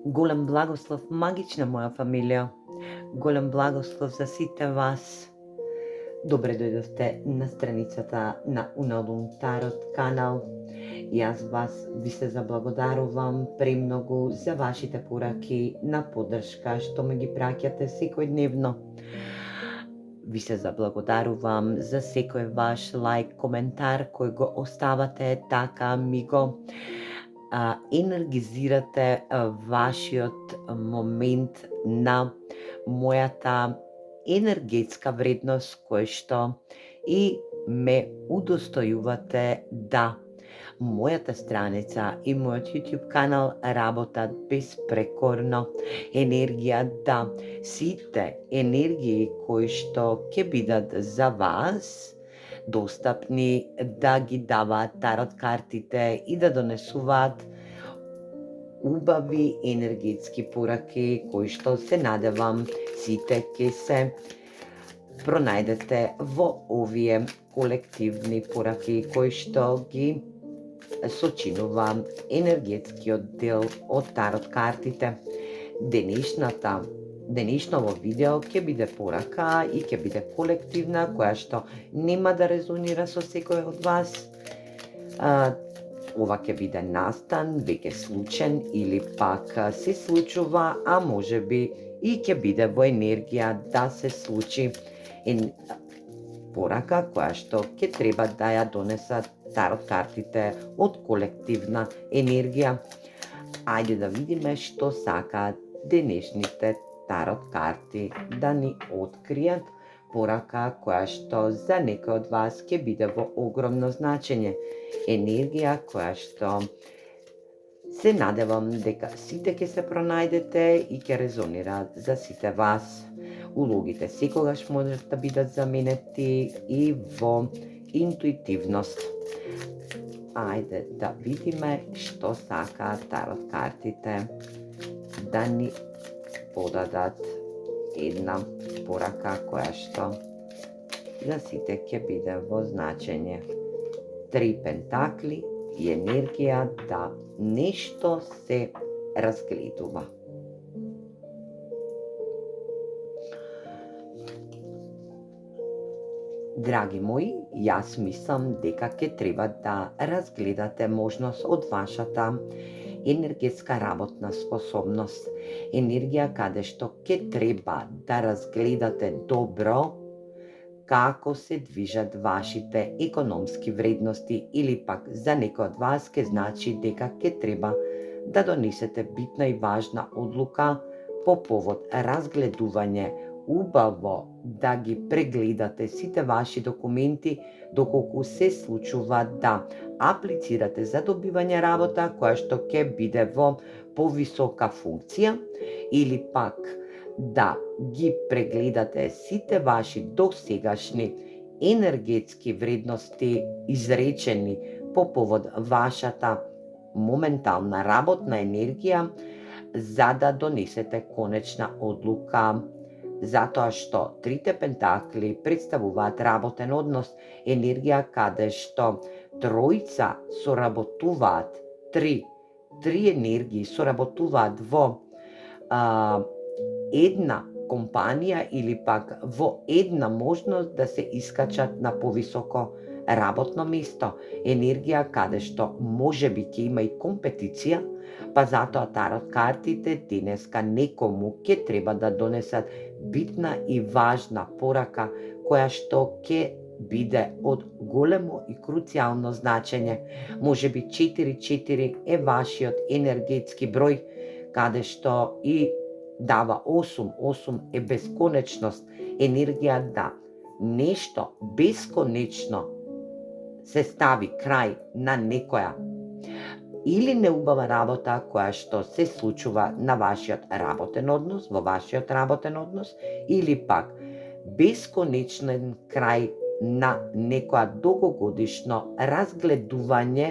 Голем благослов, магична моја фамилија. Голем благослов за сите вас. Добре дојдовте на страницата на Уналун Тарот канал. Јас вас ви се заблагодарувам премногу за вашите пораки на поддршка што ме ги праќате секојдневно. Ви се заблагодарувам за секој ваш лајк, коментар кој го оставате, така ми го енергизирате вашиот момент на мојата енергетска вредност, кој што и ме удостојувате да мојата страница и мојот YouTube канал работат безпрекорно. Енергија да сите енергии кои што ќе бидат за вас достапни, да ги даваат тарот картите и да донесуваат убави енергетски пораки кои што се надевам сите ќе се пронајдете во овие колективни пораки кои што ги сочинува енергетскиот дел од тарот картите. Денешново видео ќе биде порака и ќе биде колективна, која што нема да резонира со секој од вас. Ова ќе биде настан, веќе случен или пак се случува, а може би и ќе биде во енергија да се случи. Порака која што ќе треба да ја донесат тарот картите од колективна енергија. Ајде да видиме што сакаат денешните тарот карти да ни откријат. Порака која што за некој од вас ќе биде во огромно значење. Енергија која што се надевам дека сите ќе се пронајдете и ќе резонираат за сите вас. Улогите секогаш можат да бидат заменети и во интуитивност. Ајде да видиме што сакаат тарот картите да ни подадат една порака која што за сите ќе биде во значење. 3 пентакли и енергија да нешто се разгледува. Драги мои, јас мислам дека ќе треба да разгледате можност од вашата енергетска работна способност. Енергија каде што ќе треба да разгледате добро како се движат вашите економски вредности или пак за некој од вас ќе значи дека ќе треба да донесете битна и важна одлука по повод разгледување. Убаво да ги прегледате сите ваши документи доколку се случува да аплицирате за добивање работа која што ќе биде во повисока функција или пак да ги прегледате сите ваши досегашни енергетски вредности изречени по повод вашата моментална работна енергија за да донесете конечна одлука. Затоа што 3 пентакли представуваат работен однос, енергија каде што тројца соработуваат, три енергии соработуваат во една компанија или пак во една можност да се искачат на повисоко работно место. Енергија каде што можеби ќе има и компетиција, па затоа тарот картите денеска некому ќе треба да донесат битна и важна порака која што ќе биде од големо и круцијално значење. Можеби 4 е вашиот енергетски број, каде што и дава 8 е бесконечност. Енергија да нешто бесконечно се стави крај на некоја или неубава работа која што се случува на вашиот работен однос, во вашиот работен однос, или пак бесконечен крај на некоја долгогодишно разгледување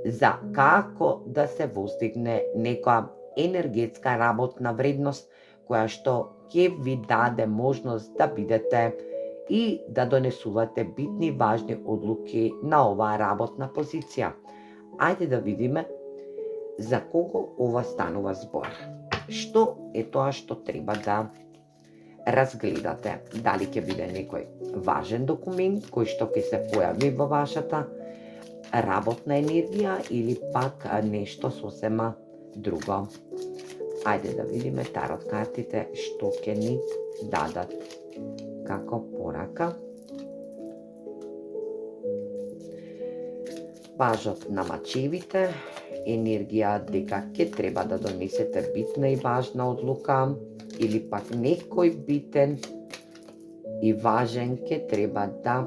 за како да се постигне некоја енергетска работна вредност која што ќе ви даде можност да бидете и да донесувате битни и важни одлуки на оваа работна позиција. Ајде да видиме За кого ова станува збор? Што е тоа што треба да разгледате? Дали ќе биде некој важен документ кој што ќе се појави во вашата работна енергија или пак нешто сосема друго? Ајде да видиме тарот картите што ќе ни дадат како порака. Пажот на мачевите, енергија дека ќе треба да донесете битна и важна одлука или пак некој битен и важен ќе треба да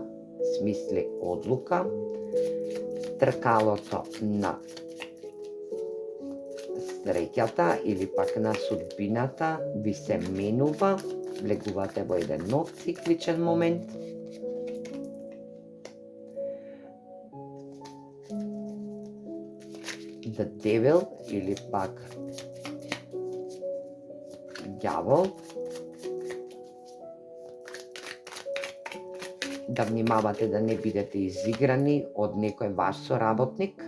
смисли одлука. Тркалото на среќата или пак на судбината ви се менува, влегувате во еден нов цикличен момент. The Devil или пак ѓавол. Да внимавате да не бидете изиграни од некој ваш соработник,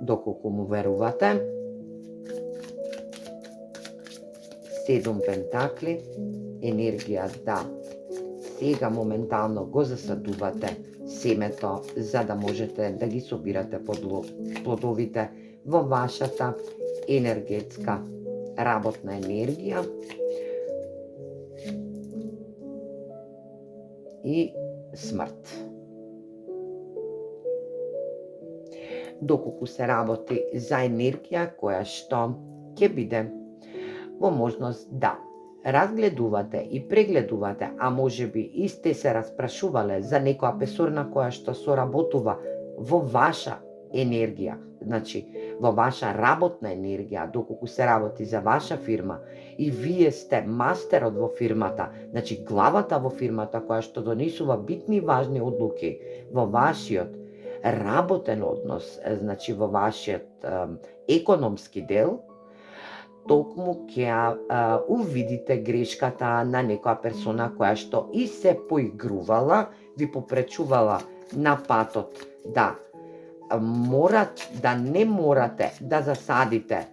доколку му верувате. 7 пентакли, енергија да сега моментално го засадувате семето за да можете да ги собирате плодовите во вашата енергетска работна енергија. И смрт. Доколку се работи за енергија која што ќе биде во можност да разгледувате и прегледувате, а можеби и сте се распрашувале за некоја персона која што соработува во ваша енергија, значи во ваша работна енергија, доколку се работи за ваша фирма и вие сте мастерот во фирмата, значи главата во фирмата која што донесува битни и важни одлуки во вашиот работен однос, значи во вашиот економски дел, токму ќе увидите грешката на некоја персона која што и се поигрувала, ви попречувала на патот да не морате да засадите,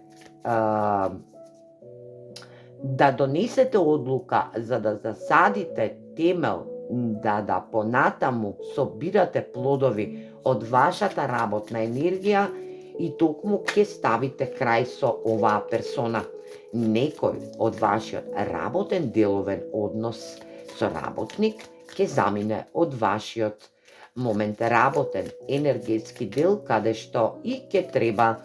да донесете одлука за да засадите темел, да понатаму собирате плодови од вашата работна енергија и токму ќе ставите крај со оваа персона. Некој од вашиот работен деловен однос со работник ќе замине од вашиот момент работен енергетски дел, каде што и ќе треба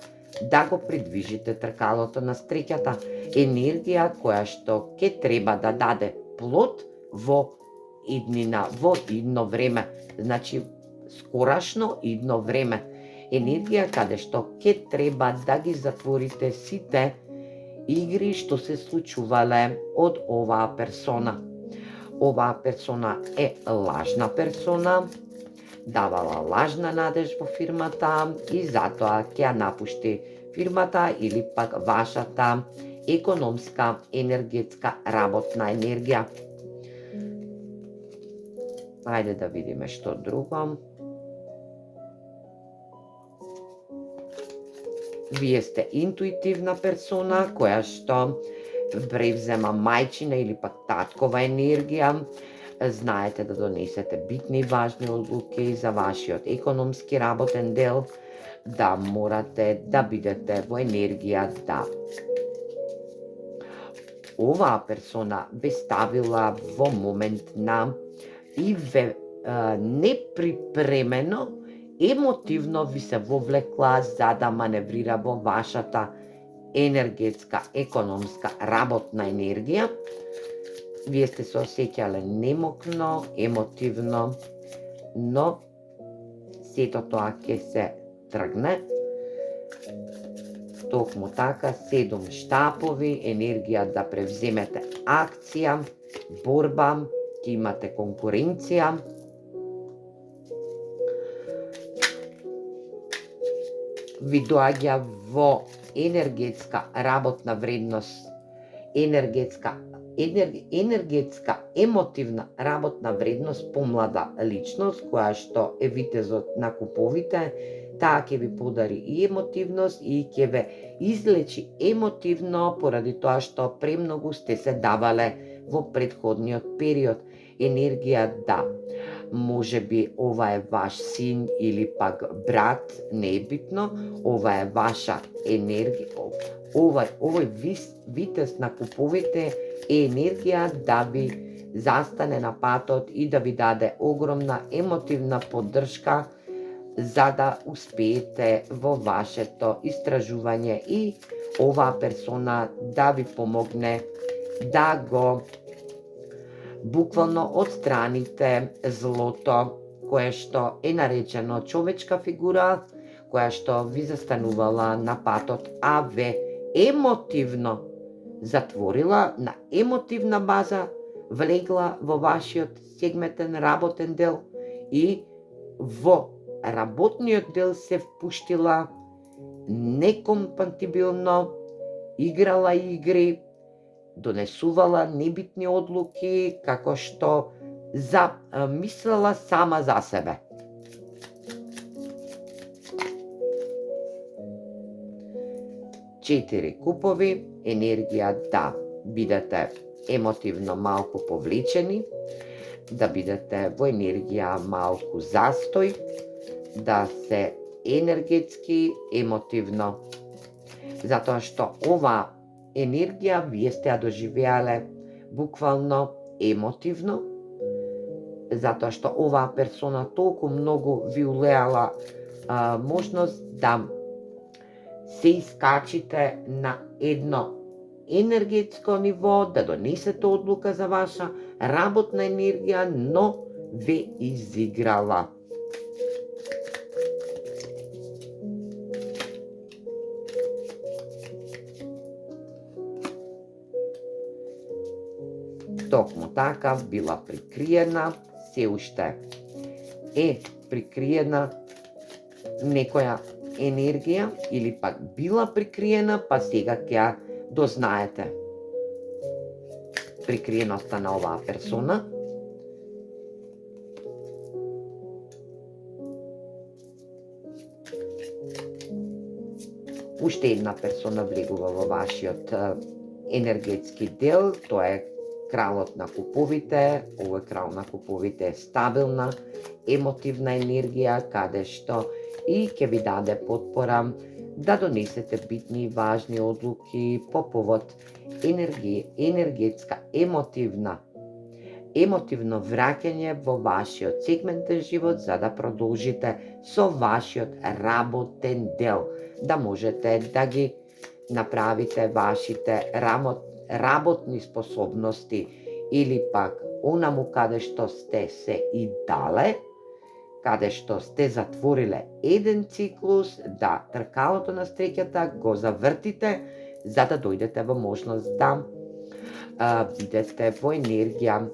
да го придвижите тркалото на среќата, енергија која што ќе треба да даде плод во иднина, во идно време, значи скорашно идно време, енергија каде што ќе треба да ги затворите сите игри што се случувале од оваа персона. Оваа персона е лажна персона, давала лажна надеж во фирмата и затоа ќе ја напушти фирмата или пак вашата економска, енергетска, работна енергија. Ајде да видиме што друго. Вие сте интуитивна персона која што превзема мајчина или пак таткова енергија. Знаете да донесете битни и важни одлуки за вашиот економски работен дел, да морате да бидете во енергија да оваа персона ве ставила во момент на и ве неприпремено, емотивно ви се вовлекла за да маневрира во вашата енергетска, економска, работна енергија. Вие сте се осеќале немокно, емотивно, но сето тоа ќе се тргне. Токму така, 7 штапови, енергија да превземете акција, борба, ќе имате конкуренција. Ви доаѓа во енергетска работна вредност, енергетска емотивна работна вредност помлада личност, која што е витезот на куповите, Таа ќе ви подари и емотивност и ќе ве излечи емотивно поради тоа што премногу сте се давале во претходниот период. Енергија да. Може би ова е ваш син или пак брат, не е битно, ова е ваша енергија. Овој витез на куповите е енергија да ви застане на патот и да ви даде огромна емотивна поддршка за да успеете во вашето истражување и оваа персона да ви помогне да го буквално отстраните злото кое што е наречено човечка фигура, која што ви застанувала на патот, а ве емотивно затворила на емотивна база, влегла во вашиот сегментен работен дел и во работниот дел се впуштила некомпатибилно, играла игри, донесувала небитни одлуки, како што мислела сама за себе. Четири купови, енергија да бидете емотивно малку повлечени, да бидете во енергија малку застој, да се енергетски, емотивно, затоа што оваа енергија вие сте ја доживеале буквално емотивно, затоа што оваа персона толку многу ви улеала можност да се искачите на едно енергетско ниво, да донесете одлука за ваша работна енергија, но ве изиграла. Токму така била прикриена, се уште е прикриена некоја енергија или пак била прикриена, па сега ќе ја дознаете прикриеноста на оваа персона. Уште една персона влегува во вашиот енергетски дел, тоа е кралот на куповите. Овој крал на куповите е стабилна, емотивна енергија, каде што и ќе ви даде потпора да донесете битни и важни одлуки по повод енергетска, емотивно враќање во вашиот сегментен живот за да продолжите со вашиот работен дел, да можете да ги направите вашите работни способности или пак онаму каде што сте се и дале, каде што сте затвориле еден циклус, да тркалото на среќата го завртите, за да дојдете во можност да бидете во енергија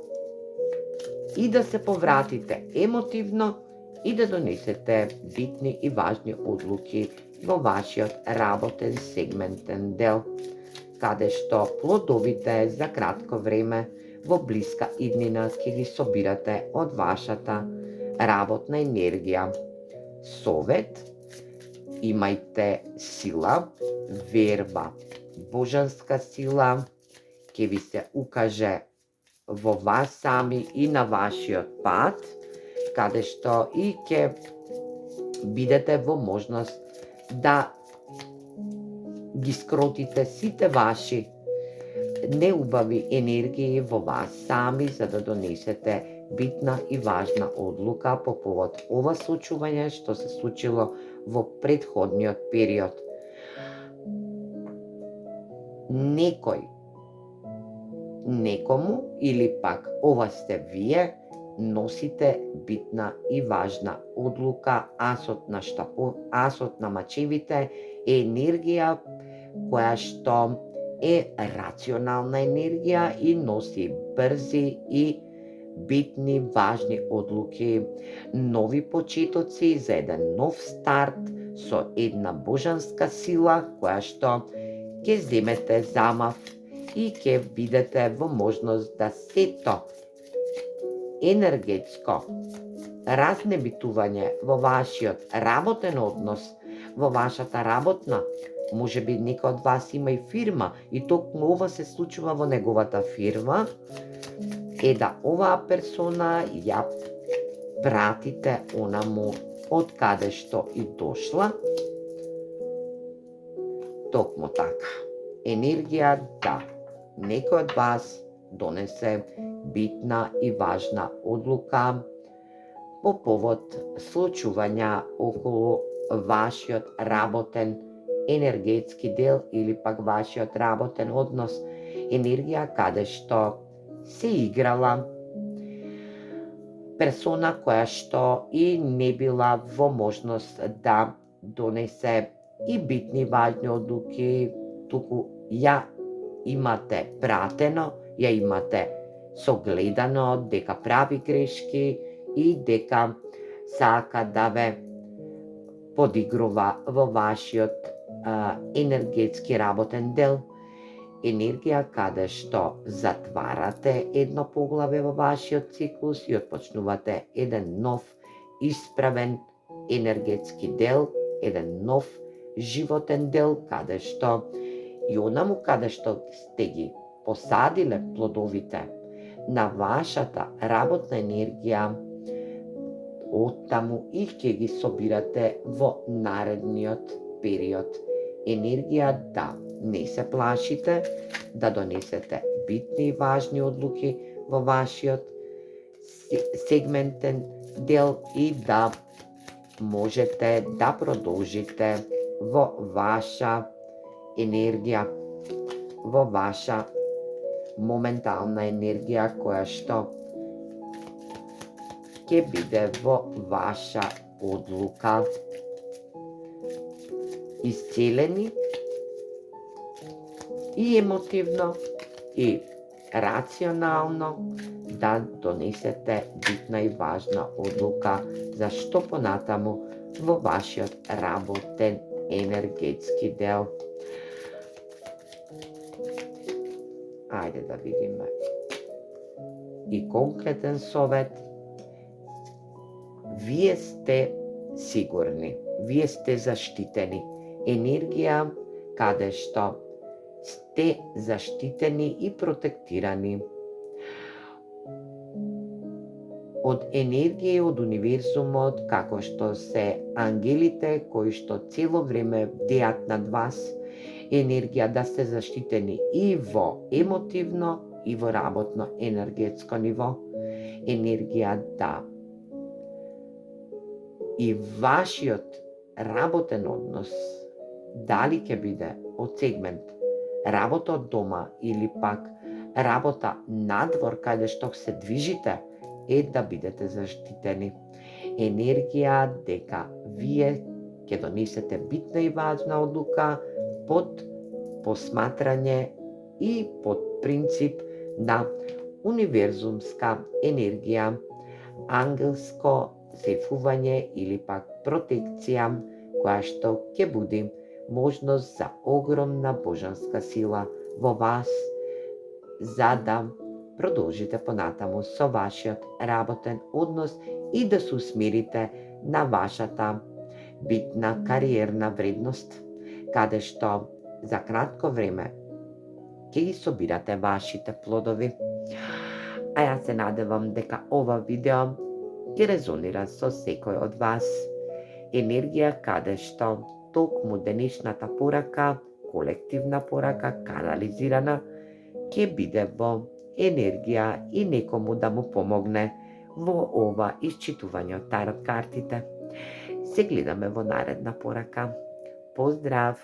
и да се повратите емотивно и да донесете битни и важни одлуки во вашиот работен сегментен дел, каде што плодовите за кратко време во блиска иднина ќе ги собирате од вашата работна енергија. Совет: имајте сила, верба, божанска сила ќе ви се укаже во вас сами и на вашиот пат, каде што и ќе бидете во можност да ги скротите сите ваши неубави енергии во вас сами, за да донесете битна и важна одлука по повод ова случување што се случило во претходниот период. Некому или пак ова сте вие, носите битна и важна одлука. Асот на мачевите е енергија која што е рационална енергија и носи брзи и битни, важни одлуки, нови почетоци за еден нов старт со една божанска сила која што ќе земете замав и ќе бидете во можност да сето енергетско разнебитување во вашиот работен однос, во вашата работна. Може би некој од вас има и фирма и токму ова се случува во неговата фирма, е да оваа персона ја вратите онаму од каде што и дошла. Токму така. Енергија да. Некој од вас донесе битна и важна одлука по повод случувања околу вашиот работен енергетски дел или пак вашиот работен однос, енергија каде што се играла персона која што и не била во можност да донесе и битни важни одлуки, туку ја имате пратено, ја имате согледано дека прави грешки и дека сака да ве подигрува во вашиот енергетски работен дел, енергија каде што затварате едно поглаве во вашиот циклус и отпочнувате еден нов исправен енергетски дел, еден нов животен дел, каде што и онаму каде што сте ги посадиле плодовите на вашата работна енергија, оттаму и ќе ги собирате во наредниот период. Енергија да, не се плашите да донесете битни и важни одлуки во вашиот сегментен дел и да можете да продолжите во ваша енергија, во ваша моментална енергија која што ќе биде во ваша одлука. Исцелени и емотивно и рационално да донесете битна и важна одлука за што понатаму во вашиот работен енергетски дел. Ајде да видиме. И конкретен совет. Вие сте сигурни, вие сте заштитени. Енергија каде што сте заштитени и протектирани од енергија и од универзумот, како што се ангелите кои што цело време бдеат над вас, енергија да сте заштитени и во емотивно и во работно енергетско ниво, енергија да и вашиот работен однос, дали ќе биде од сегмент работа од дома или пак работа надвор каде што се движите, е да бидете заштитени. Енергија дека вие ќе донесете битна и важна одлука под посматрање и под принцип на универзумска енергија, ангелско сефување или пак протекција, која што ќе буди можност за огромна божанска сила во вас, за да продолжите понатаму со вашиот работен однос и да се усмерите на вашата битна кариерна вредност, каде што за кратко време ќе ги собирате вашите плодови. А јас се надевам дека ова видео ќе резонира со секој од вас. Енергија каде што токму денешната порака, колективна порака, канализирана, ќе биде во енергија и некому да му помогне во ова исчитување од тарот картите. Се гледаме во наредна порака. Поздрав!